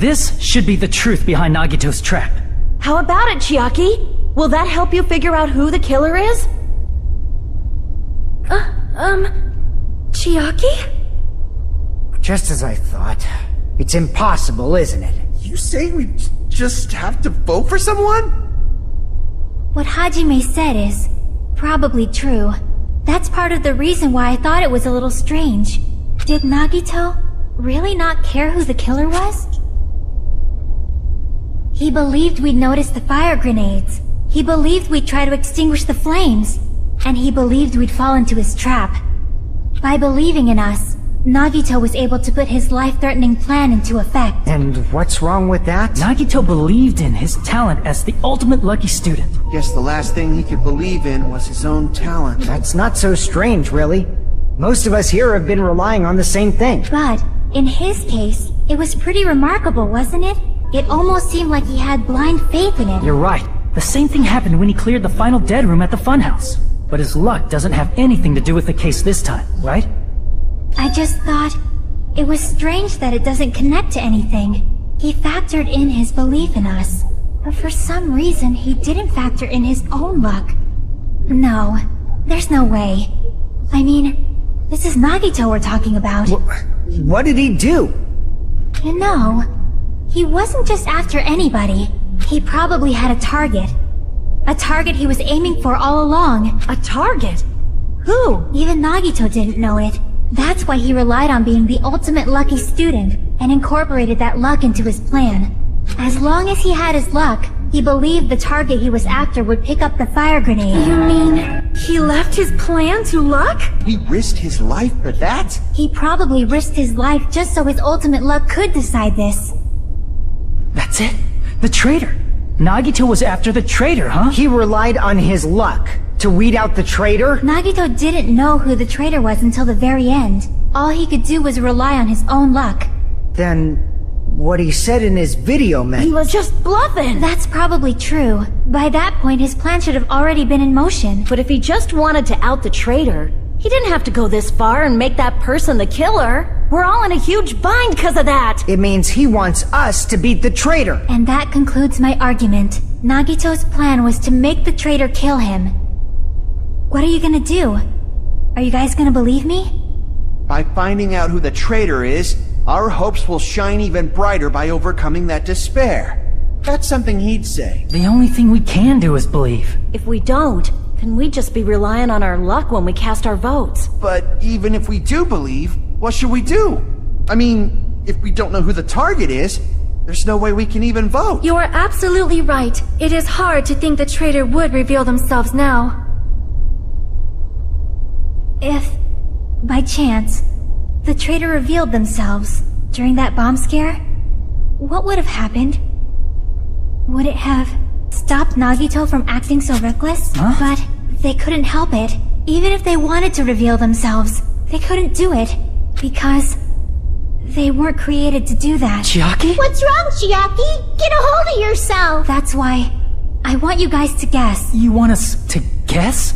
This should be the truth behind Nagito's trap. How about it, Chiaki? Will that help you figure out who the killer is? Chiaki? Just as I thought. It's impossible, isn't it? You say we just have to vote for someone? What Hajime said is probably true. That's part of the reason why I thought it was a little strange. Did Nagito really not care who the killer was? He believed we'd notice the fire grenades. He believed we'd try to extinguish the flames. And he believed we'd fall into his trap. By believing in us, Nagito was able to put his life-threatening plan into effect. And what's wrong with that? Nagito believed in his talent as the ultimate lucky student. Guess the last thing he could believe in was his own talent. That's not so strange, really. Most of us here have been relying on the same thing. But, in his case, it was pretty remarkable, wasn't it? It almost seemed like he had blind faith in it. You're right. The same thing happened when he cleared the final dead room at the funhouse. But his luck doesn't have anything to do with the case this time, right? I just thought it was strange that it doesn't connect to anything. He factored in his belief in us, but for some reason he didn't factor in his own luck. No, there's no way. I mean, this is Nagito we're talking about. What did he do? You know, he wasn't just after anybody. He probably had a target. A target he was aiming for all along. A target? Who? Even Nagito didn't know it. That's why he relied on being the ultimate lucky student and incorporated that luck into his plan. As long as he had his luck, he believed the target he was after would pick up the fire grenade. You mean he left his plan to luck? He risked his life for that? He probably risked his life just so his ultimate luck could decide this. That's it. The traitor. Nagito was after the traitor, huh? He relied on his luck to weed out the traitor? Nagito didn't know who the traitor was until the very end. All he could do was rely on his own luck. Then, what he said in his video meant... He was just bluffing! That's probably true. By that point, his plan should have already been in motion. But if he just wanted to out the traitor, he didn't have to go this far and make that person the killer. We're all in a huge bind because of that! It means he wants us to beat the traitor. And that concludes my argument. Nagito's plan was to make the traitor kill him. What are you gonna do? Are you guys gonna believe me? By finding out who the traitor is, our hopes will shine even brighter by overcoming that despair. That's something he'd say. The only thing we can do is believe. If we don't, then we'd just be relying on our luck when we cast our votes. But even if we do believe, what should we do? I mean, if we don't know who the target is, there's no way we can even vote. You are absolutely right. It is hard to think the traitor would reveal themselves now. If, by chance, the traitor revealed themselves during that bomb scare, what would have happened? Would it have stopped Nagito from acting so reckless? Huh? But they couldn't help it. Even if they wanted to reveal themselves, they couldn't do it. Because they weren't created to do that. Chiaki? What's wrong, Chiaki? Get a hold of yourself! That's why I want you guys to guess. You want us to guess?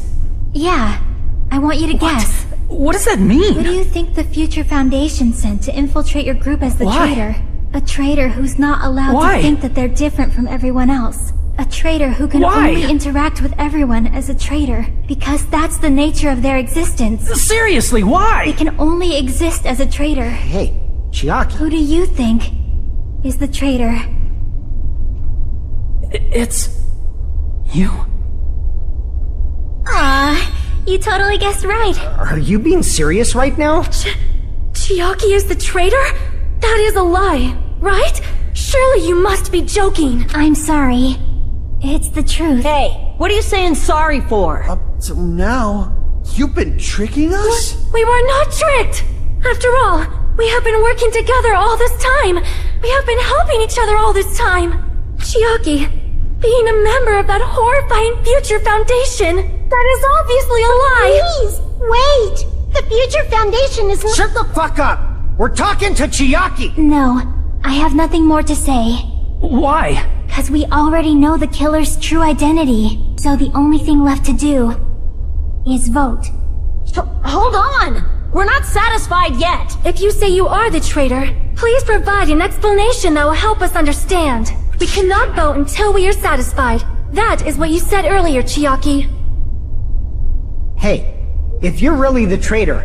Yeah, I want you to guess. What does that mean? Who do you think the Future Foundation sent to infiltrate your group as the Why? traitor? A traitor who's not allowed Why? to think that they're different from everyone else. A traitor who can Why? only interact with everyone as a traitor. Because that's the nature of their existence. Seriously, why? They can only exist as a traitor. Hey, Chiaki. Who do you think is the traitor? It's... you? You totally guessed right. Are you being serious right now? Chiaki is the traitor? That is a lie, right? Surely you must be joking. I'm sorry. It's the truth. Hey, what are you saying sorry for? Up till now, you've been tricking us? We were not tricked! After all, we have been working together all this time. We have been helping each other all this time. Chiaki, being a member of that horrifying Future Foundation, that is obviously a lie! Please, wait! The Future Foundation is Shut the fuck up! We're talking to Chiaki! No, I have nothing more to say. Why? Because we already know the killer's true identity. So the only thing left to do is vote. Hold on! We're not satisfied yet! If you say you are the traitor, please provide an explanation that will help us understand. We cannot vote until we are satisfied. That is what you said earlier, Chiaki. Hey, if you're really the traitor,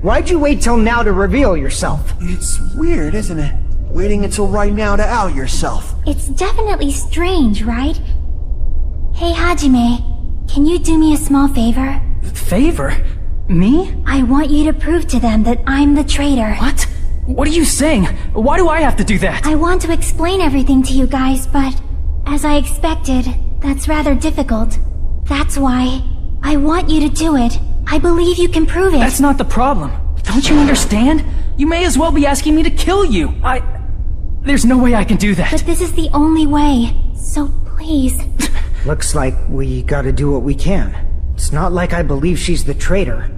why'd you wait till now to reveal yourself? It's weird, isn't it? Waiting until right now to out yourself. It's definitely strange, right? Hey, Hajime, can you do me a small favor? Favor? Me? I want you to prove to them that I'm the traitor. What? What are you saying? Why do I have to do that? I want to explain everything to you guys, but as I expected, that's rather difficult. That's why I want you to do it. I believe you can prove it. That's not the problem. Don't you understand? You may as well be asking me to kill you. There's no way I can do that. But this is the only way, so please. Looks like we gotta do what we can. It's not like I believe she's the traitor.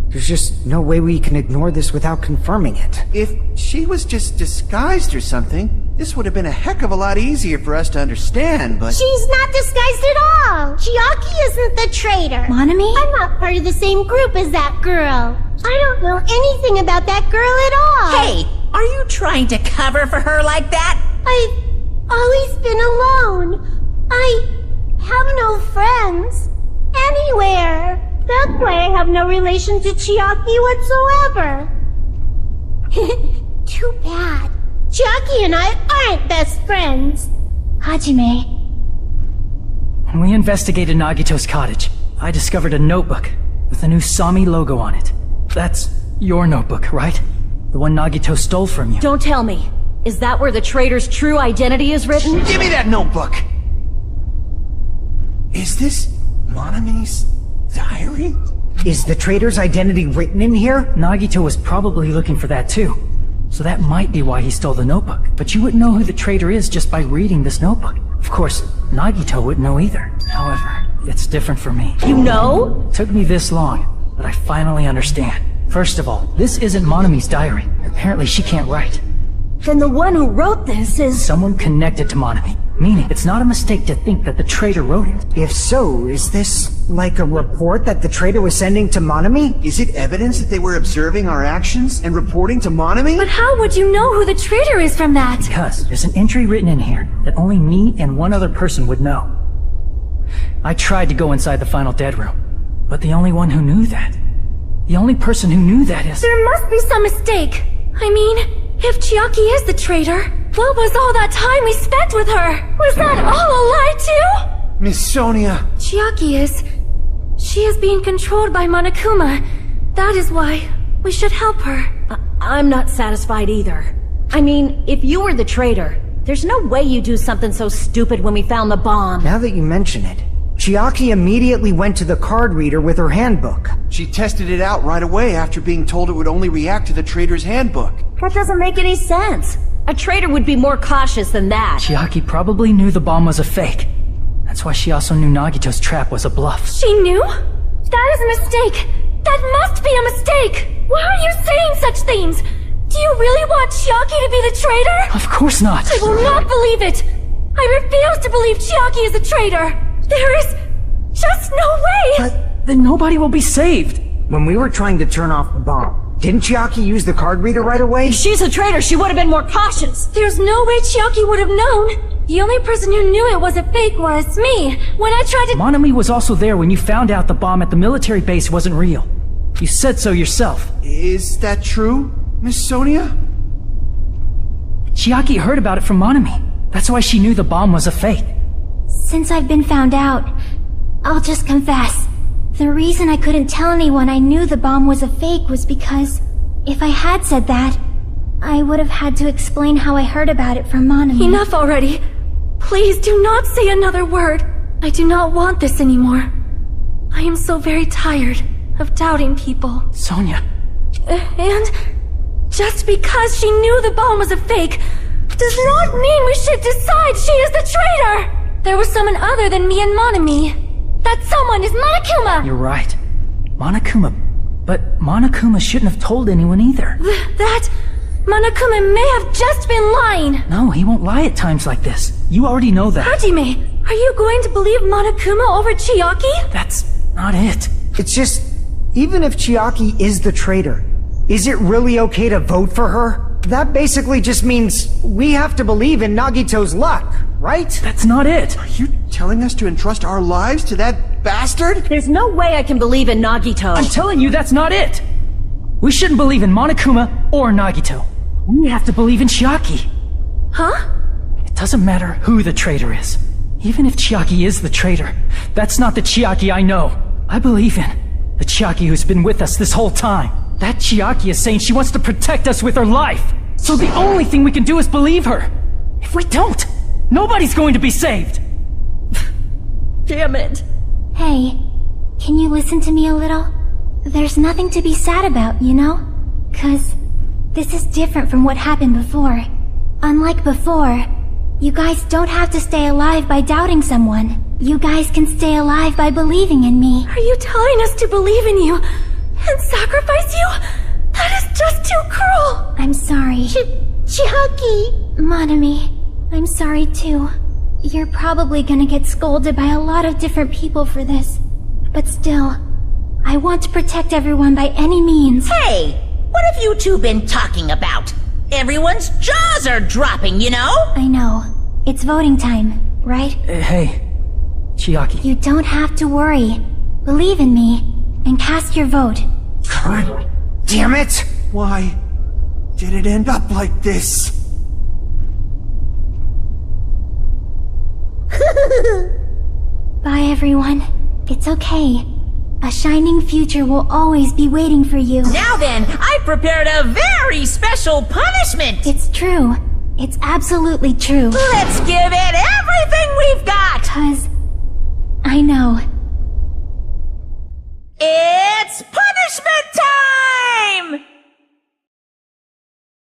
There's just no way we can ignore this without confirming it. If she was just disguised or something, this would have been a heck of a lot easier for us to understand, but... She's not disguised at all! Chiaki isn't the traitor! Nanami? I'm not part of the same group as that girl! I don't know anything about that girl at all! Hey, are you trying to cover for her like that? I've always been alone. I have no friends. Anywhere. That's why I have no relation to Chiaki whatsoever. Too bad. Chiaki and I aren't best friends. Hajime, When we investigated Nagito's cottage, I discovered a notebook with a new Sami logo on it. That's your notebook, right? The one Nagito stole from you. Don't tell me. Is that where the traitor's true identity is written? Give me that notebook! Is this Nanami's diary? Is the traitor's identity written in here? Nagito was probably looking for that too. So that might be why he stole the notebook. But you wouldn't know who the traitor is just by reading this notebook. Of course, Nagito wouldn't know either. However, it's different for me. You know? Took me this long, but I finally understand. First of all, this isn't Monami's diary. Apparently she can't write. Then the one who wrote this is... Someone connected to Monami. Meaning, it's not a mistake to think that the traitor wrote it. If so, is this like a report that the traitor was sending to Monami? Is it evidence that they were observing our actions and reporting to Monami? But how would you know who the traitor is from that? Because there's an entry written in here that only me and one other person would know. I tried to go inside the final dead room, but the only one who knew that, the only person who knew that is... There must be some mistake. I mean, if Chiaki is the traitor, what was all that time we spent with her? Was that all a lie too? Miss Sonia! Chiaki is... She is being controlled by Monokuma. That is why we should help her. I'm not satisfied either. I mean, if you were the traitor, there's no way you do something so stupid when we found the bomb. Now that you mention it, Chiaki immediately went to the card reader with her handbook. She tested it out right away after being told it would only react to the traitor's handbook. That doesn't make any sense. A traitor would be more cautious than that. Chiaki probably knew the bomb was a fake. That's why she also knew Nagito's trap was a bluff. She knew? That is a mistake. That must be a mistake. Why are you saying such things? Do you really want Chiaki to be the traitor? Of course not. I will not believe it. I refuse to believe Chiaki is a traitor. There is just no way. But then nobody will be saved. when we were trying to turn off the bomb, didn't Chiaki use the card reader right away? If she's a traitor, she would have been more cautious. There's no way Chiaki would have known. The only person who knew it was a fake was me. When I tried to— Monami was also there when you found out the bomb at the military base wasn't real. You said so yourself. Is that true, Miss Sonia? Chiaki heard about it from Monami. That's why she knew the bomb was a fake. Since I've been found out, I'll just confess. The reason I couldn't tell anyone I knew the bomb was a fake was because if I had said that, I would have had to explain how I heard about it from Monami. Enough already. Please do not say another word. I do not want this anymore. I am so very tired of doubting people. Sonia. And just because she knew the bomb was a fake does not mean we should decide she is the traitor! There was someone other than me and Monami. That someone is Monokuma! You're right. Monokuma. But Monokuma shouldn't have told anyone either. That Monokuma may have just been lying! No, he won't lie at times like this. You already know that. Hajime, are you going to believe Monokuma over Chiaki? That's not it. It's just, even if Chiaki is the traitor, Is it really okay to vote for her? That basically just means we have to believe in Nagito's luck, right? That's not it. Are you telling us to entrust our lives to that bastard? There's no way I can believe in Nagito. I'm telling you, that's not it. We shouldn't believe in Monokuma or Nagito. We have to believe in Chiaki. Huh? It doesn't matter who the traitor is. Even if Chiaki is the traitor, that's not the Chiaki I know. I believe in the Chiaki who's been with us this whole time. That Chiaki is saying she wants to protect us with her life. So the only thing we can do is believe her. If we don't, nobody's going to be saved. Damn it. Hey, can you listen to me a little? There's nothing to be sad about, you know? 'Cause this is different from what happened before. Unlike before, you guys don't have to stay alive by doubting someone. You guys can stay alive by believing in me. Are you telling us to believe in you and sacrifice you? That is just too cruel. I'm sorry. Chiaki! Nanami, I'm sorry too. You're probably gonna get scolded by a lot of different people for this. But still, I want to protect everyone by any means. Hey, what have you two been talking about? Everyone's jaws are dropping, you know? I know. It's voting time, right? Hey, Chiaki. You don't have to worry. Believe in me and cast your vote. God damn it! Why did it end up like this? Bye, everyone. It's okay. A shining future will always be waiting for you. Now then, I prepared a very special punishment! It's true. It's absolutely true. Let's give it everything we've got! 'Cause I know